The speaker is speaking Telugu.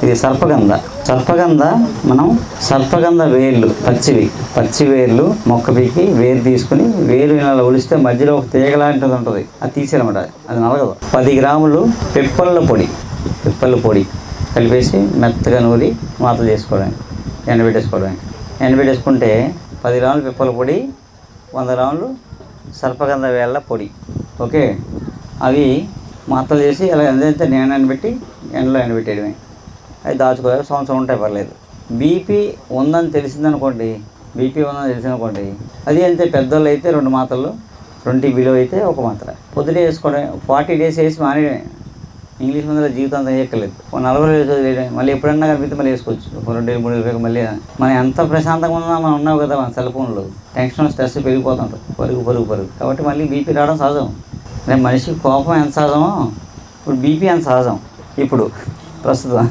ఇది సర్పగంధ మనం సర్పగంధ వేర్లు పచ్చి వేర్లు మొక్క పీకి వేరు తీసుకుని వేరు ఇలా ఒలిస్తే మధ్యలో ఒక తీగ లాంటిది ఉంటుంది, అది తీసేయాలన్నమాట, అది నలగదు. 10 గ్రాములు పిప్పల పొడి కలిపేసి మెత్తగా నూరి మాతలు చేసుకోవడానికి, ఎండబెట్టేసుకుంటే 10 గ్రాములు పిప్పల పొడి, 100 గ్రాములు సర్పగంధ వేళ్ళ పొడి, ఓకే. అవి మాతలు చేసి అలా ఎంతో నేను ఎండలో ఎండబెట్టేయడమే. అవి దాచుకోవాలి, సంవత్సరం ఉంటాయి, పర్లేదు. బీపీ ఉందని తెలిసిందనుకోండి, అది అంతే. పెద్దోళ్ళు అయితే 2 మాత్రలు, 20 బిలో అయితే 1 మాత్ర పొద్దుటే వేసుకోవడం. 40 డేస్ వేసి మానేయడమే. ఇంగ్లీష్ మందులో జీవితాంతం వేయక్కర్లేదు. 40 రోజులు వేయడం, మళ్ళీ ఎప్పుడన్నా కనిపిస్తే మళ్ళీ వేసుకోవచ్చు. 2 3 వేలకు మళ్ళీ. మనం ఎంత ప్రశాంతంగా ఉన్నా మనం ఉన్నావు కదా, మన సెల్ ఫోన్లో టెన్షన్ స్ట్రెస్ పెరిగిపోతుంటుంది, పరుగు. కాబట్టి మళ్ళీ బీపీ రావడం సహజం. మనిషికి కోపం ఎంత సహజమో ఇప్పుడు బీపీ ఎంత సహజం ఇప్పుడు ప్రస్తుతం.